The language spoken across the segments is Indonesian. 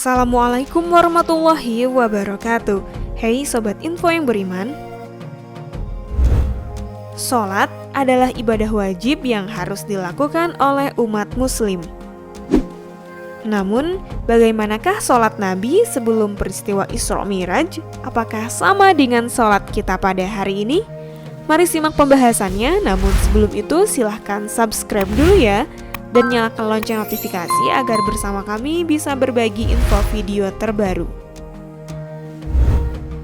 Assalamualaikum warahmatullahi wabarakatuh. Hei Sobat Info yang beriman, sholat adalah ibadah wajib yang harus dilakukan oleh umat muslim. Namun, bagaimanakah sholat Nabi sebelum peristiwa Isra Mi'raj? Apakah sama dengan sholat kita pada hari ini? Mari simak pembahasannya, namun sebelum itu silahkan subscribe dulu ya, dan nyalakan lonceng notifikasi agar bersama kami bisa berbagi info video terbaru.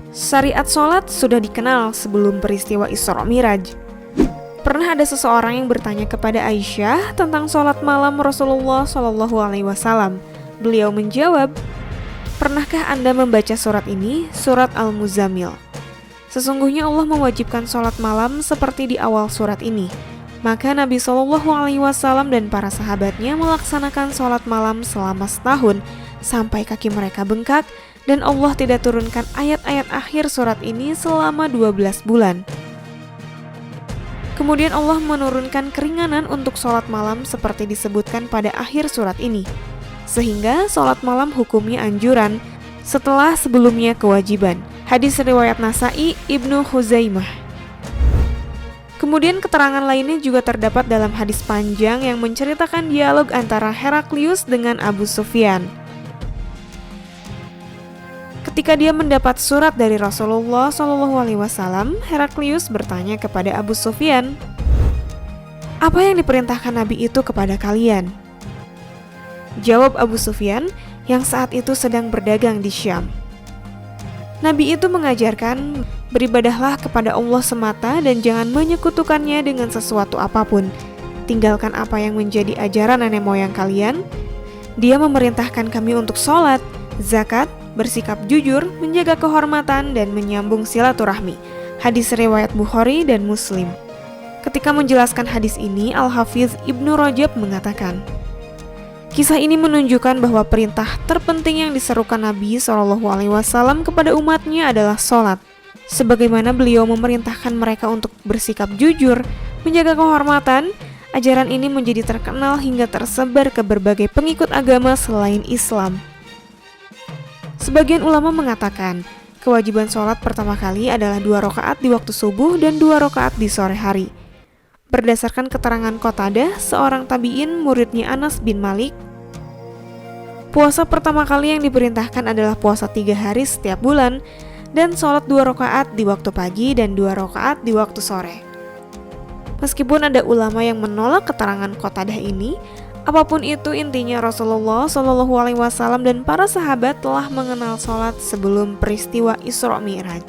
Syariat sholat sudah dikenal sebelum peristiwa Isra Mi'raj. Pernah ada seseorang yang bertanya kepada Aisyah tentang sholat malam Rasulullah SAW. Beliau menjawab, "Pernahkah Anda membaca surat ini, surat Al-Muzammil? Sesungguhnya Allah mewajibkan sholat malam seperti di awal surat ini." Maka Nabi SAW dan para sahabatnya melaksanakan sholat malam selama setahun sampai kaki mereka bengkak, dan Allah tidak turunkan ayat-ayat akhir surat ini selama 12 bulan. Kemudian Allah menurunkan keringanan untuk sholat malam seperti disebutkan pada akhir surat ini, sehingga sholat malam hukumnya anjuran setelah sebelumnya kewajiban. Hadis riwayat Nasa'i, Ibnu Khuzaimah. Kemudian keterangan lainnya juga terdapat dalam hadis panjang yang menceritakan dialog antara Heraklius dengan Abu Sufyan. Ketika dia mendapat surat dari Rasulullah SAW, Heraklius bertanya kepada Abu Sufyan, "Apa yang diperintahkan Nabi itu kepada kalian?" Jawab Abu Sufyan yang saat itu sedang berdagang di Syam. Nabi itu mengajarkan, "Beribadahlah kepada Allah semata dan jangan menyekutukannya dengan sesuatu apapun. Tinggalkan apa yang menjadi ajaran nenek moyang kalian." Dia memerintahkan kami untuk sholat, zakat, bersikap jujur, menjaga kehormatan, dan menyambung silaturahmi. Hadis riwayat Bukhari dan Muslim. Ketika menjelaskan hadis ini, Al-Hafiz Ibnu Rajab mengatakan, kisah ini menunjukkan bahwa perintah terpenting yang diserukan Nabi SAW kepada umatnya adalah sholat. Sebagaimana beliau memerintahkan mereka untuk bersikap jujur, menjaga kehormatan, ajaran ini menjadi terkenal hingga tersebar ke berbagai pengikut agama selain Islam. Sebagian ulama mengatakan, kewajiban sholat pertama kali adalah 2 rakaat di waktu subuh dan 2 rakaat di sore hari. Berdasarkan keterangan Qatadah, seorang tabi'in muridnya Anas bin Malik, puasa pertama kali yang diperintahkan adalah puasa 3 hari setiap bulan dan sholat 2 rakaat di waktu pagi dan 2 rakaat di waktu sore. Meskipun ada ulama yang menolak keterangan Qatadah ini, apapun itu intinya Rasulullah SAW dan para sahabat telah mengenal sholat sebelum peristiwa Isra Mi'raj.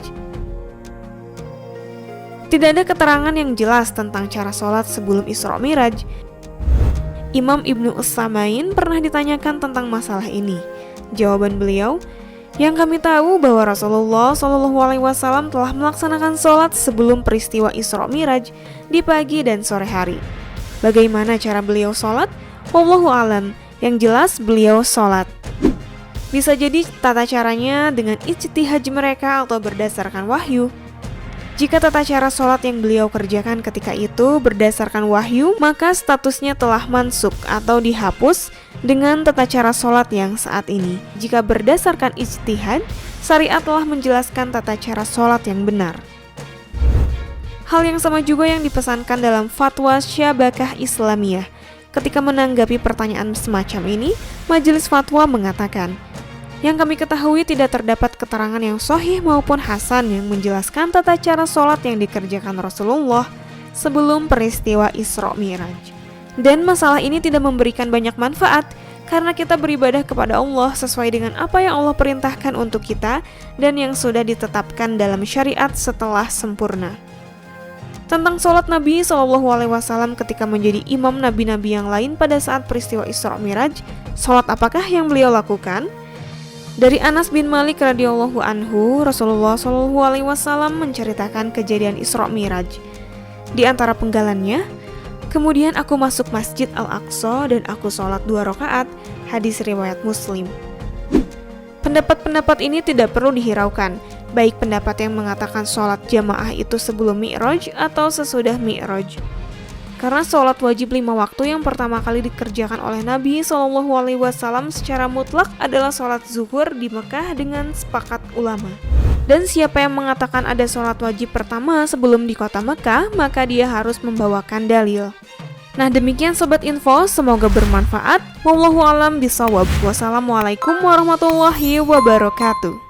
Tidak ada keterangan yang jelas tentang cara sholat sebelum Isra Mi'raj. Imam Ibnu Utsamain pernah ditanyakan tentang masalah ini. Jawaban beliau, "Yang kami tahu bahwa Rasulullah SAW telah melaksanakan sholat sebelum peristiwa Isra Mi'raj di pagi dan sore hari. Bagaimana cara beliau sholat? Wallahu alam, yang jelas beliau sholat." Bisa jadi tata caranya dengan ijtihad mereka atau berdasarkan wahyu. Jika tata cara sholat yang beliau kerjakan ketika itu berdasarkan wahyu, maka statusnya telah mansukh atau dihapus dengan tata cara sholat yang saat ini. Jika berdasarkan ijtihad, syariat telah menjelaskan tata cara sholat yang benar. Hal yang sama juga yang dipesankan dalam fatwa Syabakah Islamiyah. Ketika menanggapi pertanyaan semacam ini, majelis fatwa mengatakan, "Yang kami ketahui tidak terdapat keterangan yang sahih maupun hasan yang menjelaskan tata cara sholat yang dikerjakan Rasulullah sebelum peristiwa Isra Mi'raj. Dan masalah ini tidak memberikan banyak manfaat karena kita beribadah kepada Allah sesuai dengan apa yang Allah perintahkan untuk kita dan yang sudah ditetapkan dalam syariat setelah sempurna." Tentang sholat Nabi SAW ketika menjadi imam nabi-nabi yang lain pada saat peristiwa Isra Mi'raj, sholat apakah yang beliau lakukan? Dari Anas bin Malik radhiyallahu anhu, Rasulullah SAW menceritakan kejadian Isra Mi'raj. Di antara penggalannya, "Kemudian aku masuk Masjid Al-Aqsa dan aku sholat 2 rakaat." Hadis riwayat Muslim. Pendapat-pendapat ini tidak perlu dihiraukan, baik pendapat yang mengatakan sholat jamaah itu sebelum Mi'raj atau sesudah Mi'raj. Karena sholat wajib 5 waktu yang pertama kali dikerjakan oleh Nabi SAW secara mutlak adalah sholat zuhur di Mekah dengan sepakat ulama. Dan siapa yang mengatakan ada sholat wajib pertama sebelum di kota Mekah, maka dia harus membawakan dalil. Nah, demikian Sobat Info, semoga bermanfaat. Wallahu a'lam bishawab. Wassalamualaikum warahmatullahi wabarakatuh.